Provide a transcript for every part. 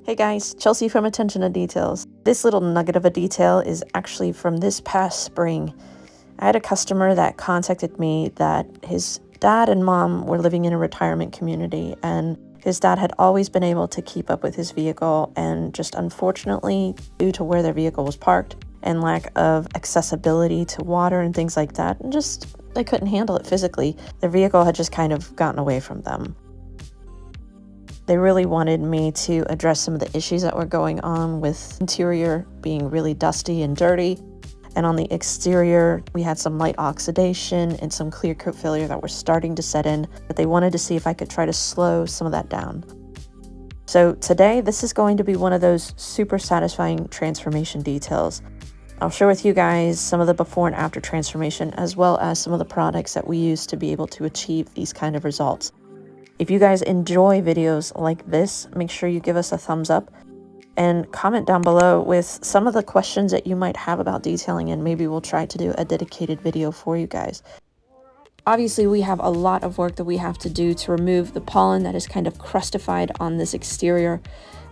Hey guys, Chelsea from Attention to Details. This little nugget of a detail is actually from this past spring. I had a customer that contacted me that his dad and mom were living in a retirement community, and his dad had always been able to keep up with his vehicle, and just unfortunately, due to where their vehicle was parked and lack of accessibility to water and things like that, and just they couldn't handle it physically, their vehicle had just kind of gotten away from them. They really wanted me to address some of the issues that were going on with interior being really dusty and dirty. And on the exterior, we had some light oxidation and some clear coat failure that were starting to set in, but they wanted to see if I could try to slow some of that down. So today, this is going to be one of those super satisfying transformation details. I'll share with you guys some of the before and after transformation, as well as some of the products that we use to be able to achieve these kind of results. If you guys enjoy videos like this, make sure you give us a thumbs up and comment down below with some of the questions that you might have about detailing, and maybe we'll try to do a dedicated video for you guys. Obviously, we have a lot of work that we have to do to remove the pollen that is kind of crustified on this exterior,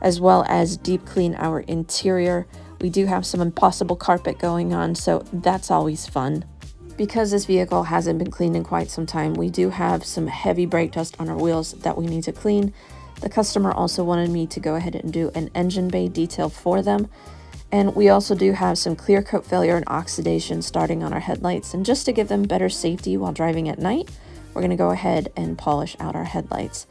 as well as deep clean our interior. We do have some impossible carpet going on, so that's always fun. Because this vehicle hasn't been cleaned in quite some time, we do have some heavy brake dust on our wheels that we need to clean. The customer also wanted me to go ahead and do an engine bay detail for them. And we also do have some clear coat failure and oxidation starting on our headlights. And just to give them better safety while driving at night, we're going to go ahead and polish out our headlights.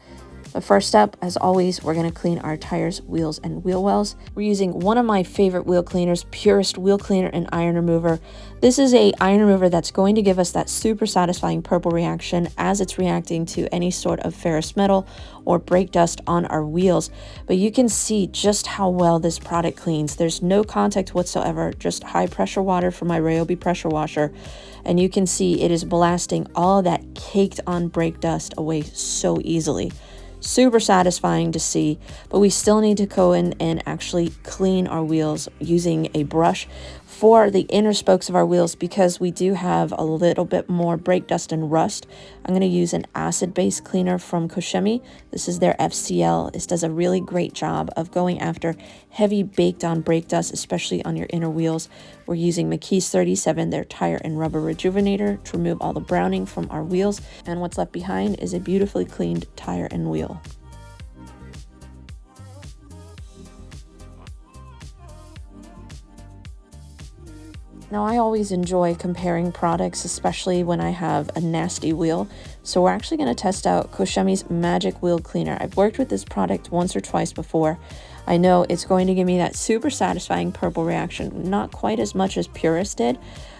The first step, as always, we're going to clean our tires, wheels, and wheel wells. We're using one of my favorite wheel cleaners, Purist Wheel Cleaner and Iron Remover. This is a iron remover that's going to give us that super satisfying purple reaction as it's reacting to any sort of ferrous metal or brake dust on our wheels. But you can see just how well this product cleans. There's no contact whatsoever, just high pressure water from my Ryobi pressure washer. And you can see it is blasting all that caked on brake dust away so easily. Super satisfying to see, but we still need to go in and actually clean our wheels using a brush for the inner spokes of our wheels, because we do have a little bit more brake dust and rust. I'm going to use an acid-based cleaner from Koshemi. This is their FCL. This does a really great job of going after heavy baked on brake dust, especially on your inner wheels. We're using McKee's 37, their tire and rubber rejuvenator, to remove all the browning from our wheels, and what's left behind is a beautifully cleaned tire and wheel. Now, I always enjoy comparing products, especially when I have a nasty wheel. So we're actually going to test out Koshemi's Magic Wheel Cleaner. I've worked with this product once or twice before. I know it's going to give me that super satisfying purple reaction, not quite as much as Purist did,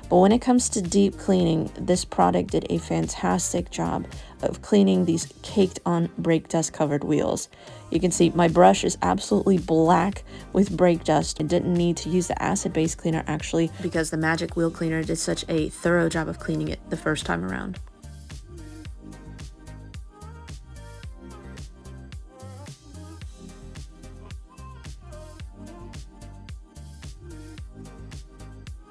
but when it comes to deep cleaning, this product did a fantastic job of cleaning these caked on brake dust covered wheels. You can see my brush is absolutely black with brake dust. I didn't need to use the acid-based cleaner actually, because the Magic Wheel Cleaner did such a thorough job of cleaning it the first time around.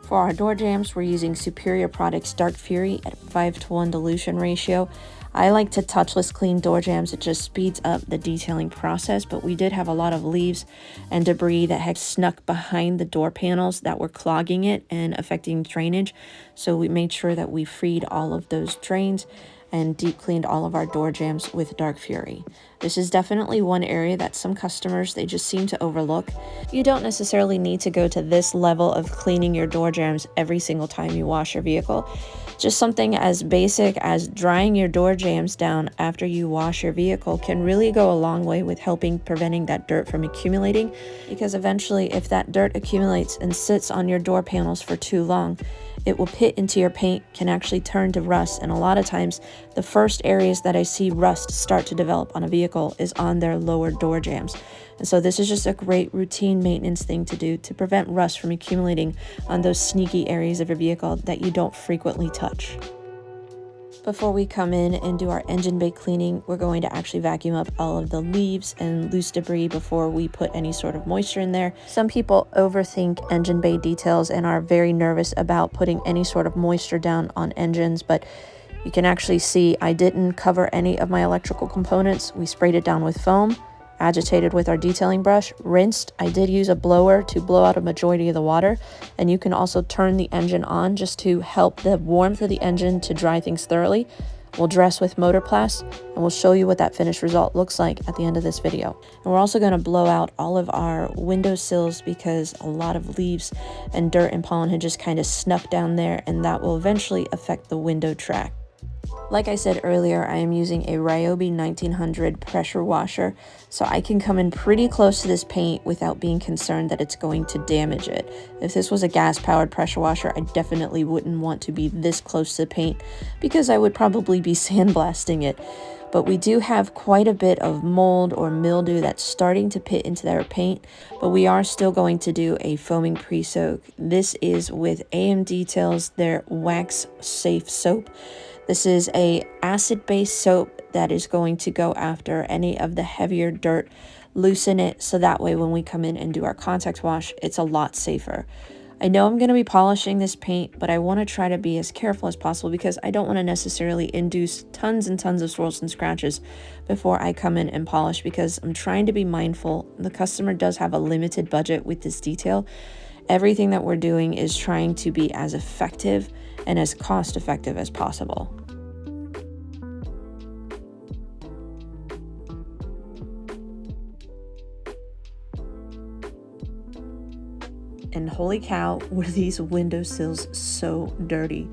For our door jambs, we're using Superior Products Dark Fury at 5:1 dilution ratio. I like to touchless clean door jambs. It just speeds up the detailing process, but we did have a lot of leaves and debris that had snuck behind the door panels that were clogging it and affecting drainage. So we made sure that we freed all of those drains and deep cleaned all of our door jambs with Dark Fury. This is definitely one area that some customers, they just seem to overlook. You don't necessarily need to go to this level of cleaning your door jambs every single time you wash your vehicle. Just something as basic as drying your door jambs down after you wash your vehicle can really go a long way with helping preventing that dirt from accumulating, because eventually if that dirt accumulates and sits on your door panels for too long, it will pit into your paint, can actually turn to rust, and a lot of times the first areas that I see rust start to develop on a vehicle is on their lower door jambs. And so this is just a great routine maintenance thing to do to prevent rust from accumulating on those sneaky areas of your vehicle that you don't frequently touch. Before we come in and do our engine bay cleaning, we're going to actually vacuum up all of the leaves and loose debris before we put any sort of moisture in there. Some people overthink engine bay details and are very nervous about putting any sort of moisture down on engines, but you can actually see I didn't cover any of my electrical components. We sprayed it down with foam, agitated with our detailing brush, rinsed. I did use a blower to blow out a majority of the water, and you can also turn the engine on just to help the warmth of the engine to dry things thoroughly. We'll dress with motor plast, and we'll show you what that finished result looks like at the end of this video. And we're also going to blow out all of our windowsills because a lot of leaves and dirt and pollen had just kind of snuck down there, and that will eventually affect the window track. Like I said earlier, I am using a Ryobi 1900 pressure washer, so I can come in pretty close to this paint without being concerned that it's going to damage it. If this was a gas-powered pressure washer, I definitely wouldn't want to be this close to the paint because I would probably be sandblasting it. But we do have quite a bit of mold or mildew that's starting to pit into their paint, but we are still going to do a foaming pre-soak. This is with AM Details, their wax safe soap. This is a acid-based soap that is going to go after any of the heavier dirt, loosen it, so that way when we come in and do our contact wash, it's a lot safer. I know I'm going to be polishing this paint, but I want to try to be as careful as possible because I don't want to necessarily induce tons and tons of swirls and scratches before I come in and polish, because I'm trying to be mindful. The customer does have a limited budget with this detail. Everything that we're doing is trying to be as effective and as cost effective as possible. And holy cow, were these windowsills so dirty.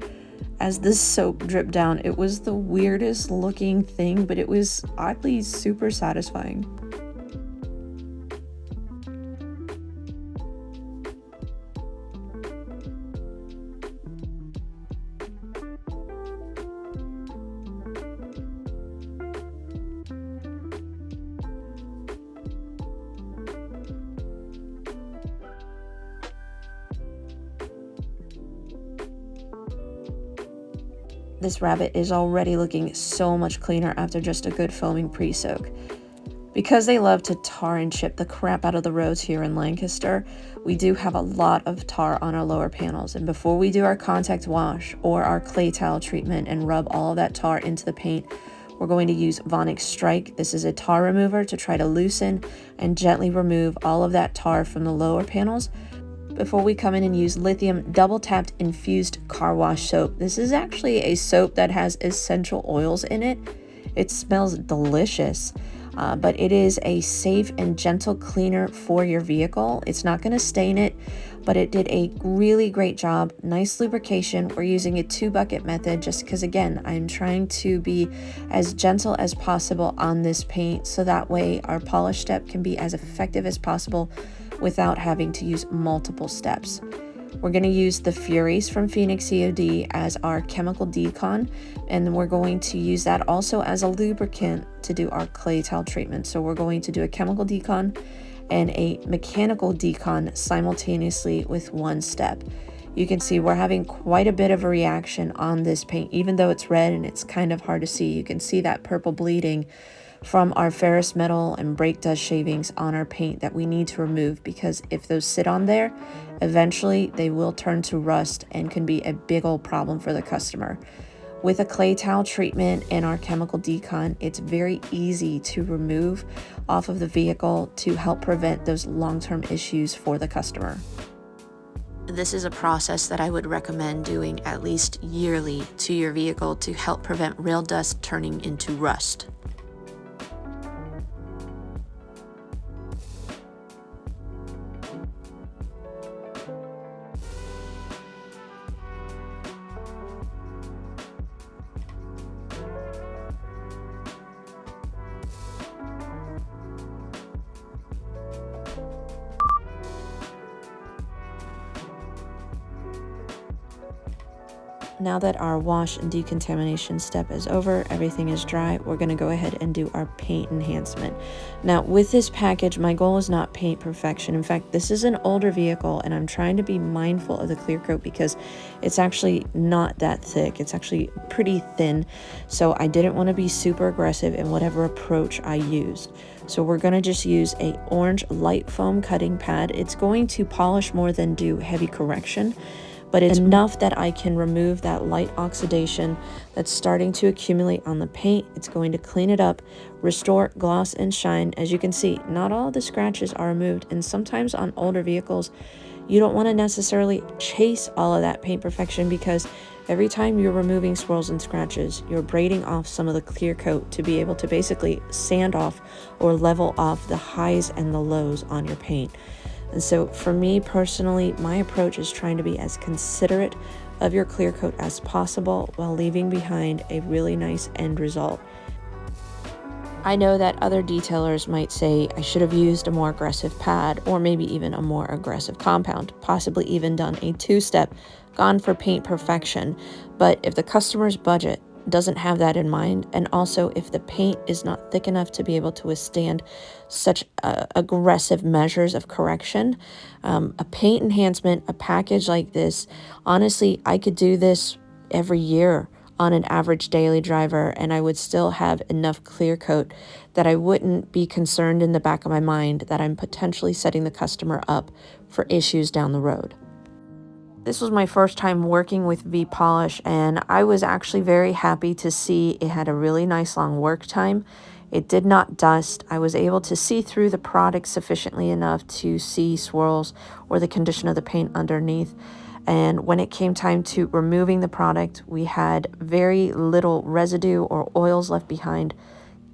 As this soap dripped down, it was the weirdest looking thing, but it was oddly super satisfying. This rabbit is already looking so much cleaner after just a good foaming pre-soak. Because they love to tar and chip the crap out of the roads here in Lancaster, we do have a lot of tar on our lower panels. And before we do our contact wash or our clay tile treatment and rub all of that tar into the paint, we're going to use Vonix Strike. This is a tar remover to try to loosen and gently remove all of that tar from the lower panels before we come in and use lithium double tapped infused car wash soap. This is actually a soap that has essential oils in it. It smells delicious, but it is a safe and gentle cleaner for your vehicle. It's not going to stain it, but it did a really great job. Nice lubrication. We're using a 2-bucket method just because, again, I'm trying to be as gentle as possible on this paint so that way our polish step can be as effective as possible without having to use multiple steps. We're going to use the Furies from Phoenix COD as our chemical decon, and we're going to use that also as a lubricant to do our clay tile treatment. So we're going to do a chemical decon and a mechanical decon simultaneously with one step. You can see we're having quite a bit of a reaction on this paint, even though it's red and it's kind of hard to see. You can see that purple bleeding from our ferrous metal and brake dust shavings on our paint that we need to remove, because if those sit on there, eventually they will turn to rust and can be a big old problem for the customer. With a clay tile treatment and our chemical decon, it's very easy to remove off of the vehicle to help prevent those long-term issues for the customer. This is a process that I would recommend doing at least yearly to your vehicle to help prevent rail dust turning into rust. Now that our wash and decontamination step is over, everything is dry, we're going to go ahead and do our paint enhancement. Now with this package, my goal is not paint perfection. In fact, this is an older vehicle and I'm trying to be mindful of the clear coat because it's actually not that thick. It's actually pretty thin. So I didn't want to be super aggressive in whatever approach I used. So we're going to just use a orange light foam cutting pad. It's going to polish more than do heavy correction, but it's enough that I can remove that light oxidation that's starting to accumulate on the paint. It's going to clean it up, restore gloss and shine. As you can see, not all the scratches are removed, and sometimes on older vehicles, you don't want to necessarily chase all of that paint perfection, because every time you're removing swirls and scratches, you're braiding off some of the clear coat to be able to basically sand off or level off the highs and the lows on your paint. And so for me personally, my approach is trying to be as considerate of your clear coat as possible while leaving behind a really nice end result. I know that other detailers might say I should have used a more aggressive pad, or maybe even a more aggressive compound, possibly even done a two-step, gone for paint perfection. But if the customer's budget doesn't have that in mind, and also if the paint is not thick enough to be able to withstand such aggressive measures of correction, a paint enhancement, a package like this, honestly, I could do this every year on an average daily driver, and I would still have enough clear coat that I wouldn't be concerned in the back of my mind that I'm potentially setting the customer up for issues down the road. This was my first time working with V-Polish, and I was actually very happy to see it had a really nice long work time. It did not dust. I was able to see through the product sufficiently enough to see swirls or the condition of the paint underneath. And when it came time to removing the product, we had very little residue or oils left behind.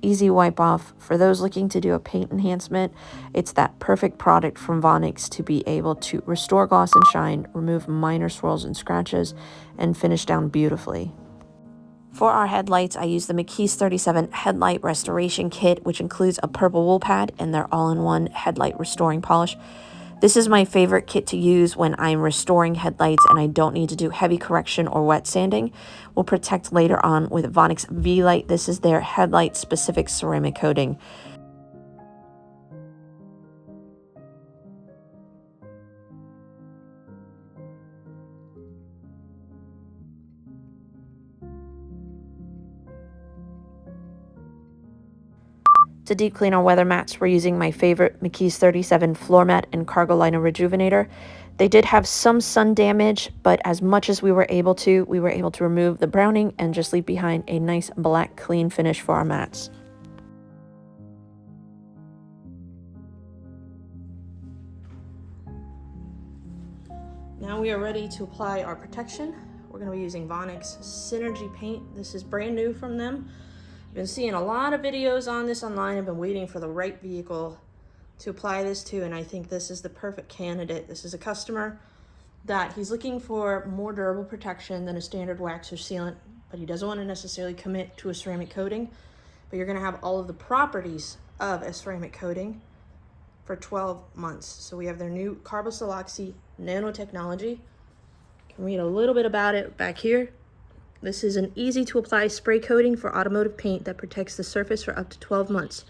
Easy wipe off. For those looking to do a paint enhancement, it's that perfect product from Vonix to be able to restore gloss and shine, remove minor swirls and scratches, and finish down beautifully. For our headlights, I use the McKee's 37 Headlight Restoration Kit, which includes a purple wool pad and their all-in-one headlight restoring polish. This is my favorite kit to use when I'm restoring headlights and I don't need to do heavy correction or wet sanding. We'll protect later on with Vonix V-Light. This is their headlight-specific ceramic coating. To deep clean our weather mats, we're using my favorite McKee's 37 floor mat and cargo liner rejuvenator. They did have some sun damage, but as much as we were able to remove the browning and just leave behind a nice black clean finish for our mats. Now we are ready to apply our protection. We're going to be using Vonix Synergy paint. This is brand new from them. I've been seeing a lot of videos on this online. I've been waiting for the right vehicle to apply this to, and I think this is the perfect candidate. This is a customer that he's looking for more durable protection than a standard wax or sealant, but he doesn't want to necessarily commit to a ceramic coating, but you're going to have all of the properties of a ceramic coating for 12 months. So we have their new carboxyloxy nanotechnology. You can read a little bit about it back here. This is an easy to apply spray coating for automotive paint that protects the surface for up to 12 months.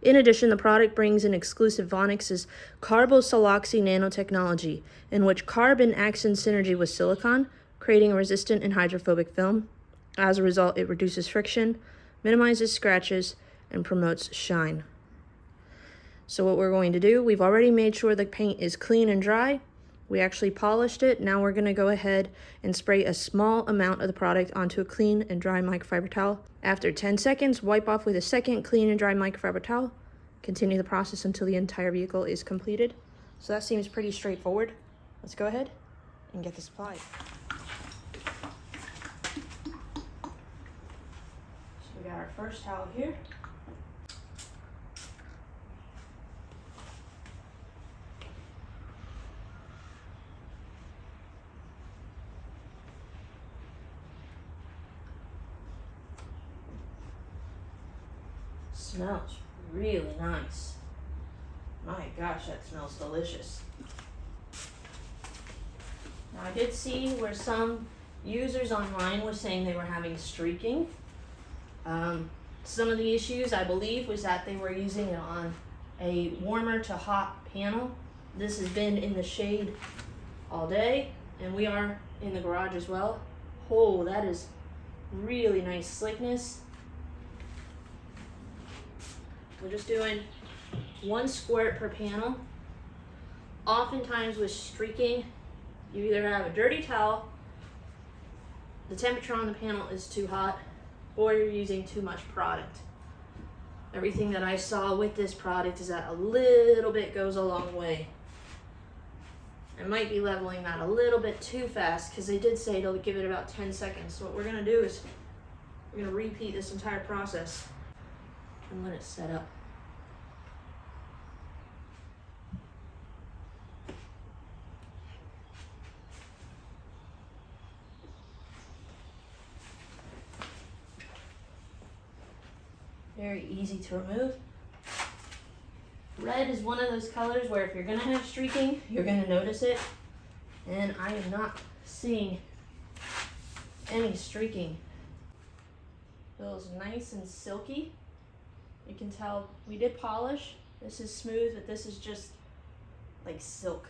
In addition, the product brings in exclusive Vonix's carboxyloxy nanotechnology, in which carbon acts in synergy with silicon, creating a resistant and hydrophobic film. As a result, it reduces friction, minimizes scratches, and promotes shine. So what we're going to do, we've already made sure the paint is clean and dry. We actually polished it. Now we're going to go ahead and spray a small amount of the product onto a clean and dry microfiber towel. After 10 seconds, wipe off with a second clean and dry microfiber towel. Continue the process until the entire vehicle is completed. So that seems pretty straightforward. Let's go ahead and get this applied. So we got our first towel here. Smells really nice. My gosh, that smells delicious. Now I did see where some users online were saying they were having streaking. Some of the issues, I believe, was that they were using it on a warmer to hot panel. This has been in the shade all day, and we are in the garage as well. Oh, that is really nice slickness. We're just doing 1 squirt per panel. Oftentimes with streaking, You either have a dirty towel, the temperature on the panel is too hot, or you're using too much product. Everything that I saw with this product is that a little bit goes a long way. I might be leveling that a little bit too fast because they did say it'll give it about 10 seconds. So what we're gonna do is we're gonna repeat this entire process and let it set up. Very easy to remove. Red is one of those colors where if you're gonna have streaking, you're gonna notice it. And I am not seeing any streaking. Feels nice and silky. You can tell we did polish. This is smooth, but this is just like silk.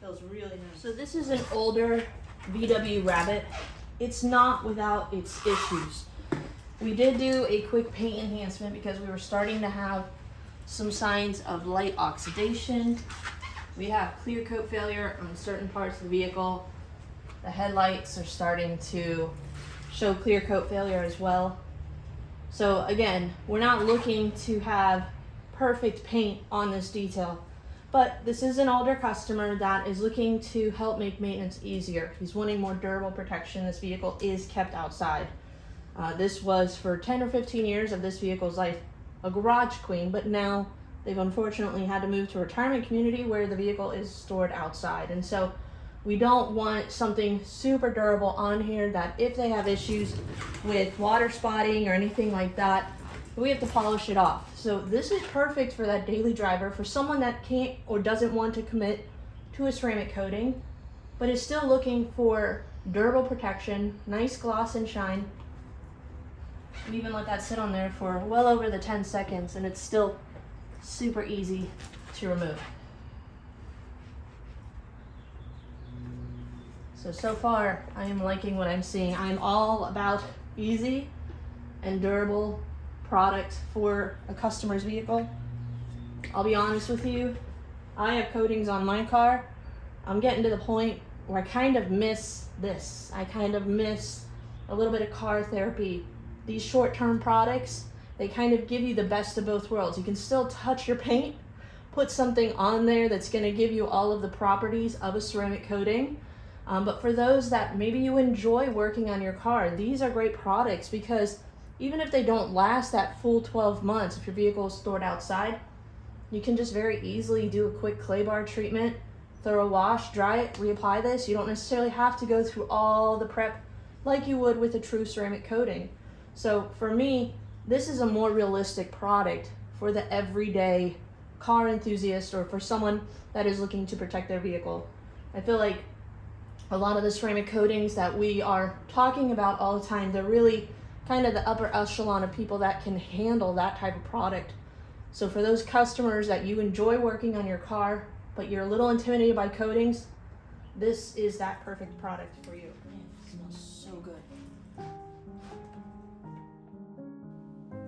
Feels really nice. So this is an older VW Rabbit. It's not without its issues. We did do a quick paint enhancement because we were starting to have some signs of light oxidation. We have clear coat failure on certain parts of the vehicle. The headlights are starting to show clear coat failure as well. So again, we're not looking to have perfect paint on this detail, but this is an older customer that is looking to help make maintenance easier. He's wanting more durable protection. This vehicle is kept outside. This was for 10 or 15 years of this vehicle's life a garage queen, but now they've unfortunately had to move to a retirement community where the vehicle is stored outside. And so we don't want something super durable on here that if they have issues with water spotting or anything like that, we have to polish it off. So this is perfect for that daily driver, for someone that can't or doesn't want to commit to a ceramic coating, but is still looking for durable protection, nice gloss and shine. We even let that sit on there for well over the 10 seconds and it's still super easy to remove. So far I am liking what I'm seeing. I'm all about easy and durable product for a customer's vehicle. I'll be honest with you, I have coatings on my car. I'm getting to the point where I kind of miss this. I kind of miss a little bit of car therapy. These short-term products, they kind of give you the best of both worlds. You can still touch your paint, put something on there that's gonna give you all of the properties of a ceramic coating. But for those that maybe you enjoy working on your car, these are great products because even if they don't last that full 12 months, if your vehicle is stored outside, you can just very easily do a quick clay bar treatment, thorough wash, dry it, reapply this. You don't necessarily have to go through all the prep like you would with a true ceramic coating. So for me, this is a more realistic product for the everyday car enthusiast or for someone that is looking to protect their vehicle. I feel like a lot of the ceramic coatings that we are talking about all the time, they're really kind of the upper echelon of people that can handle that type of product. So for those customers that you enjoy working on your car, but you're a little intimidated by coatings, this is that perfect product for you. Man, it smells so good.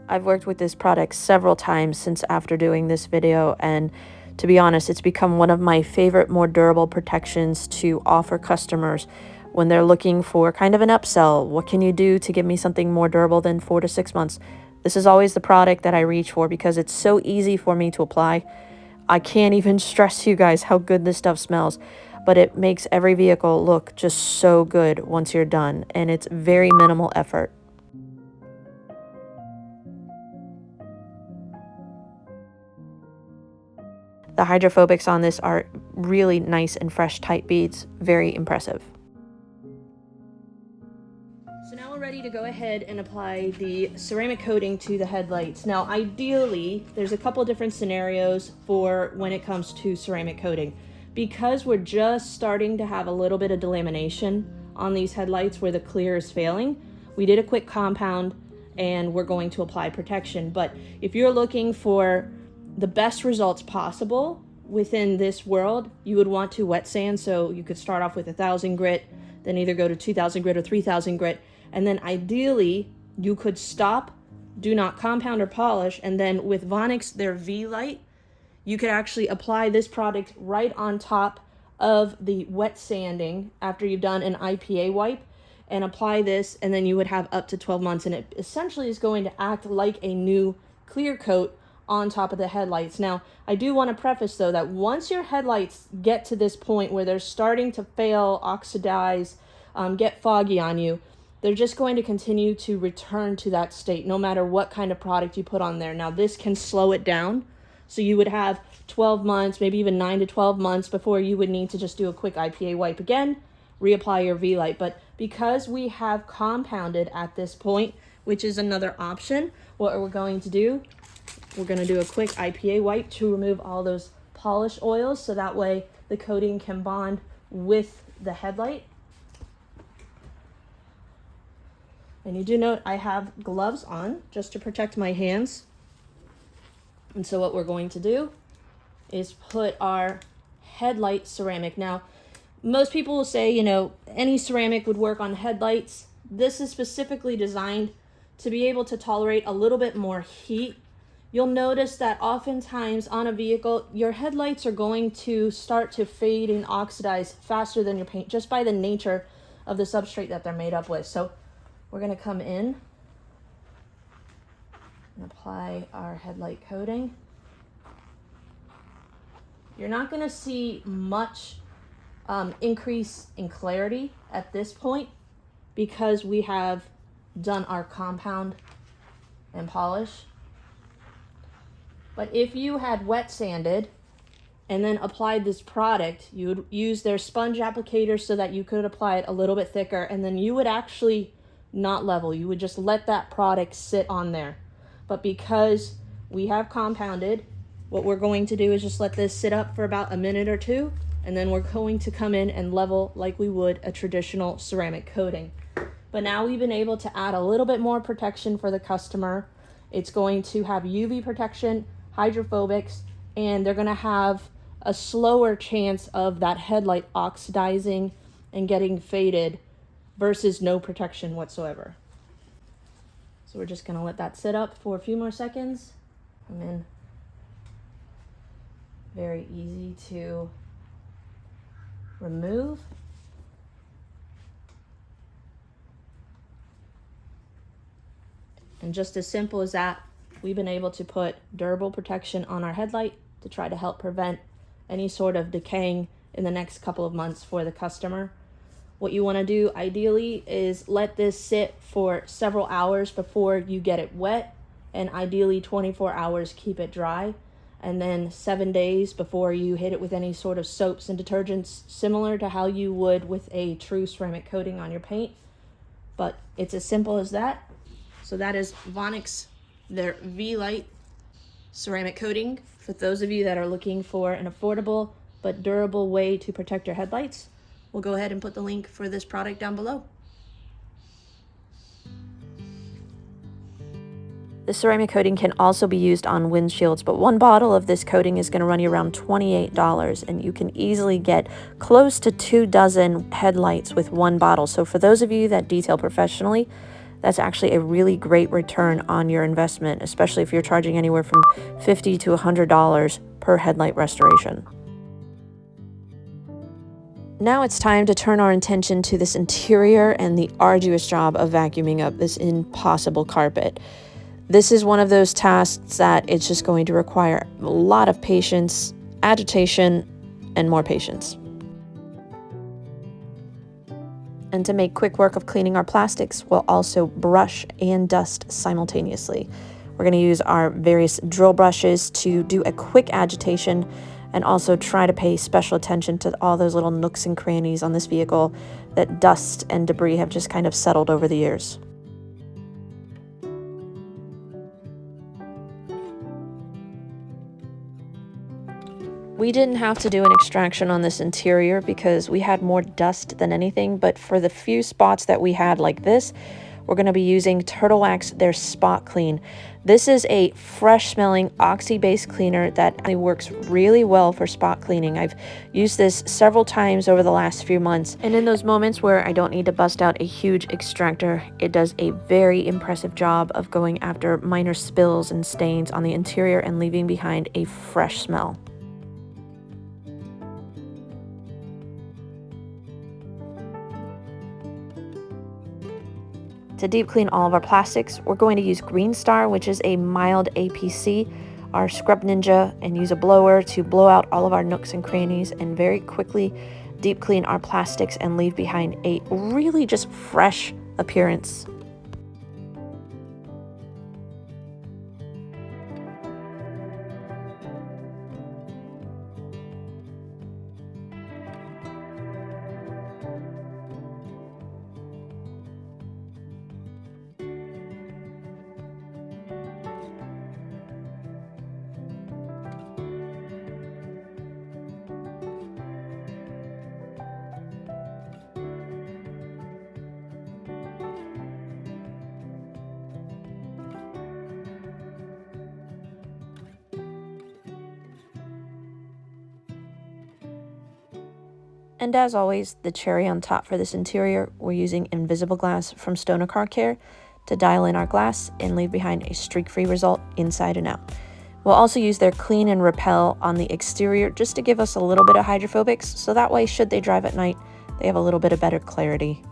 I've worked with this product several times since after doing this video, and to be honest, it's become one of my favorite, more durable protections to offer customers when they're looking for kind of an upsell. What can you do to give me something more durable than 4 to 6 months? This is always the product that I reach for because it's so easy for me to apply. I can't even stress to you guys how good this stuff smells, but it makes every vehicle look just so good once you're done, and it's very minimal effort. The hydrophobics on this are really nice and fresh tight beads, very impressive. So now we're ready to go ahead and apply the ceramic coating to the headlights. Now ideally, there's a couple different scenarios for when it comes to ceramic coating. Because we're just starting to have a little bit of delamination on these headlights where the clear is failing, we did a quick compound and we're going to apply protection. But if you're looking for the best results possible within this world, you would want to wet sand. So you could start off with 1,000 grit, then either go to 2,000 grit or 3,000 grit. And then ideally you could stop, do not compound or polish. And then with Vonix, their V-Light, you could actually apply this product right on top of the wet sanding after you've done an IPA wipe and apply this, and then you would have up to 12 months, and it essentially is going to act like a new clear coat on top of the headlights. Now, I do want to preface though that once your headlights get to this point where they're starting to fail, oxidize, get foggy on you, they're just going to continue to return to that state no matter what kind of product you put on there. Now, this can slow it down, so you would have 12 months, maybe even 9 to 12 months before you would need to just do a quick IPA wipe again, reapply your V-Light. But because we have compounded at this point, which is another option, what we're going to do, we're going to do a quick IPA wipe to remove all those polish oils, so that way the coating can bond with the headlight. And you do note I have gloves on just to protect my hands. And so what we're going to do is put our headlight ceramic. Now, most people will say, you know, any ceramic would work on headlights. This is specifically designed to be able to tolerate a little bit more heat. You'll notice that oftentimes on a vehicle, your headlights are going to start to fade and oxidize faster than your paint, just by the nature of the substrate that they're made up with. So we're going to come in and apply our headlight coating. You're not going to see much increase in clarity at this point because we have done our compound and polish. But if you had wet sanded and then applied this product, you would use their sponge applicator so that you could apply it a little bit thicker, and then you would actually not level. You would just let that product sit on there. But because we have compounded, what we're going to do is just let this sit up for about a minute or two, and then we're going to come in and level like we would a traditional ceramic coating. But now we've been able to add a little bit more protection for the customer. It's going to have UV protection, hydrophobics, and they're going to have a slower chance of that headlight oxidizing and getting faded versus no protection whatsoever. So we're just going to let that sit up for a few more seconds. And then very easy to remove. And just as simple as that, we've been able to put durable protection on our headlight to try to help prevent any sort of decaying in the next couple of months for the customer. What you want to do ideally is let this sit for several hours before you get it wet, and ideally 24 hours keep it dry, and then 7 days before you hit it with any sort of soaps and detergents, similar to how you would with a true ceramic coating on your paint. But it's as simple as that. So that is Vonix, their V-Light ceramic coating. For those of you that are looking for an affordable but durable way to protect your headlights, we'll go ahead and put the link for this product down below. The ceramic coating can also be used on windshields, but one bottle of this coating is going to run you around $28, and you can easily get close to 2 dozen headlights with one bottle. So for those of you that detail professionally, that's actually a really great return on your investment, especially if you're charging anywhere from $50 to $100 per headlight restoration. Now it's time to turn our attention to this interior and the arduous job of vacuuming up this impossible carpet. This is one of those tasks that it's just going to require a lot of patience, agitation, and more patience. And to make quick work of cleaning our plastics, we'll also brush and dust simultaneously. We're going to use our various drill brushes to do a quick agitation and also try to pay special attention to all those little nooks and crannies on this vehicle that dust and debris have just kind of settled over the years. We didn't have to do an extraction on this interior because we had more dust than anything, but for the few spots that we had like this, we're going to be using Turtle Wax, their Spot Clean. This is a fresh smelling oxy-based cleaner that works really well for spot cleaning. I've used this several times over the last few months, and in those moments where I don't need to bust out a huge extractor, it does a very impressive job of going after minor spills and stains on the interior and leaving behind a fresh smell. To deep clean all of our plastics, we're going to use Green Star, which is a mild APC, our Scrub Ninja, and use a blower to blow out all of our nooks and crannies and very quickly deep clean our plastics and leave behind a really just fresh appearance. And as always, the cherry on top for this interior, we're using invisible glass from Stoner Car Care to dial in our glass and leave behind a streak-free result inside and out. We'll also use their clean and repel on the exterior just to give us a little bit of hydrophobics, so that way should they drive at night, they have a little bit of better clarity.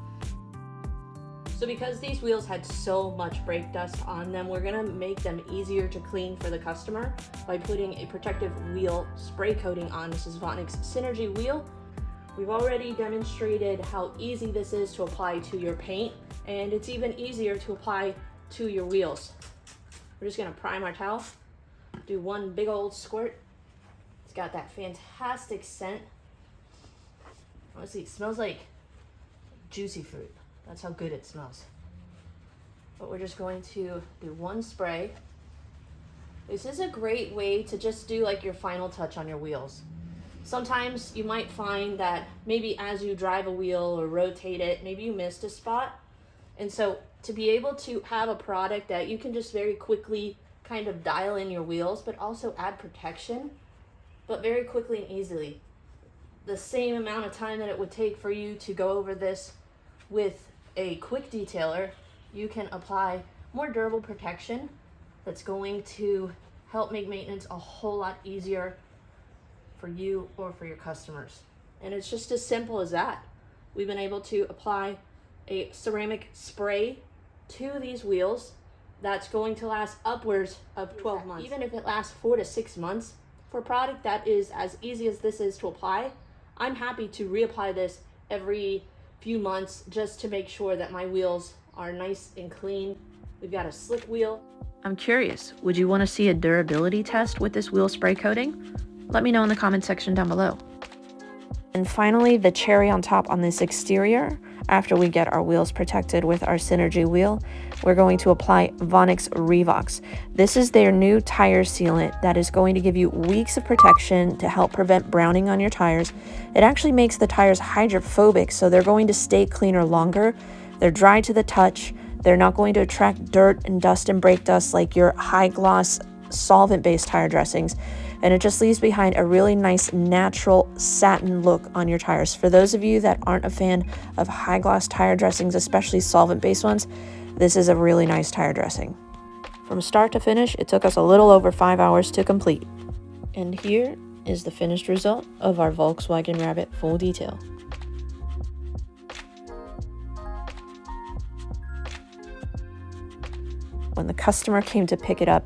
So because these wheels had so much brake dust on them, we're gonna make them easier to clean for the customer by putting a protective wheel spray coating on. This is Vonix Synergy wheel. We've already demonstrated how easy this is to apply to your paint, and it's even easier to apply to your wheels. We're just gonna prime our towel, do one big old squirt. It's got that fantastic scent. Honestly, it smells like juicy fruit. That's how good it smells. But we're just going to do one spray. This is a great way to just do like your final touch on your wheels. Sometimes you might find that maybe as you drive a wheel or rotate it, maybe you missed a spot. And so to be able to have a product that you can just very quickly kind of dial in your wheels, but also add protection, but very quickly and easily. The same amount of time that it would take for you to go over this with a quick detailer, you can apply more durable protection that's going to help make maintenance a whole lot easier for you or for your customers. And it's just as simple as that. We've been able to apply a ceramic spray to these wheels that's going to last upwards of 12 months. Even if it lasts 4 to 6 months, for a product that is as easy as this is to apply, I'm happy to reapply this every few months just to make sure that my wheels are nice and clean. We've got a slick wheel. I'm curious, would you want to see a durability test with this wheel spray coating? Let me know in the comment section down below. And finally, the cherry on top on this exterior, after we get our wheels protected with our Synergy wheel, we're going to apply Vonix Revox. This is their new tire sealant that is going to give you weeks of protection to help prevent browning on your tires. It actually makes the tires hydrophobic, so they're going to stay cleaner longer. They're dry to the touch. They're not going to attract dirt and dust and brake dust like your high gloss solvent-based tire dressings. And it just leaves behind a really nice natural satin look on your tires. For those of you that aren't a fan of high gloss tire dressings, especially solvent-based ones, this is a really nice tire dressing. From start to finish, it took us a little over 5 hours to complete. And here is the finished result of our Volkswagen Rabbit full detail. When the customer came to pick it up,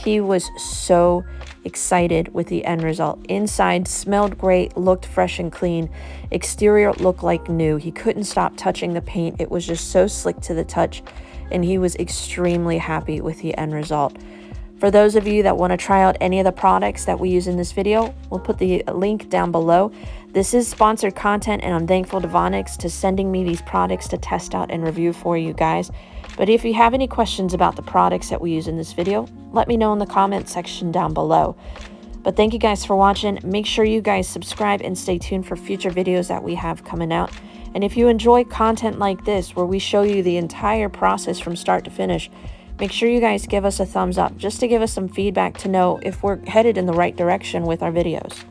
he was so excited with the end result. Inside smelled great, looked fresh and clean. Exterior looked like new. He couldn't stop touching the paint. It was just so slick to the touch, and he was extremely happy with the end result. For those of you that want to try out any of the products that we use in this video, we'll put the link down below. This is sponsored content, and I'm thankful to Vonix to sending me these products to test out and review for you guys. But if you have any questions about the products that we use in this video, let me know in the comment section down below. But thank you guys for watching. Make sure you guys subscribe and stay tuned for future videos that we have coming out. And if you enjoy content like this, where we show you the entire process from start to finish, make sure you guys give us a thumbs up just to give us some feedback to know if we're headed in the right direction with our videos.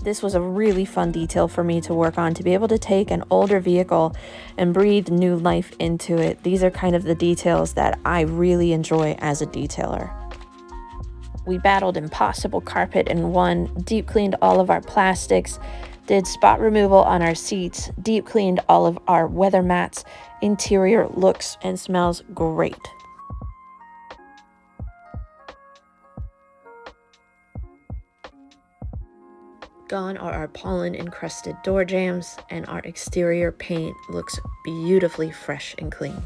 This was a really fun detail for me to work on, to be able to take an older vehicle and breathe new life into it. These are kind of the details that I really enjoy as a detailer. We battled impossible carpet and won, deep cleaned all of our plastics, Did spot removal on our seats, deep cleaned all of our weather mats. Interior looks and smells great. Gone are our pollen-encrusted door jambs, and our exterior paint looks beautifully fresh and clean.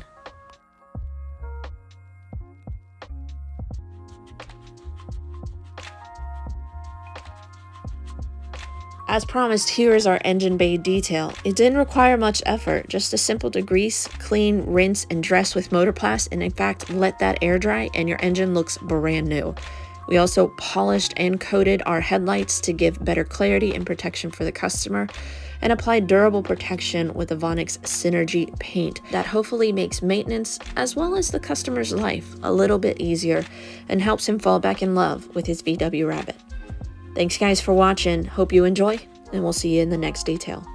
As promised, here is our engine bay detail. It didn't require much effort, just a simple degrease, clean, rinse, and dress with Motorplast, and in fact, let that air dry and your engine looks brand new. We also polished and coated our headlights to give better clarity and protection for the customer, and applied durable protection with the Vonix Synergy paint that hopefully makes maintenance as well as the customer's life a little bit easier and helps him fall back in love with his VW Rabbit. Thanks guys for watching, hope you enjoy, and we'll see you in the next detail.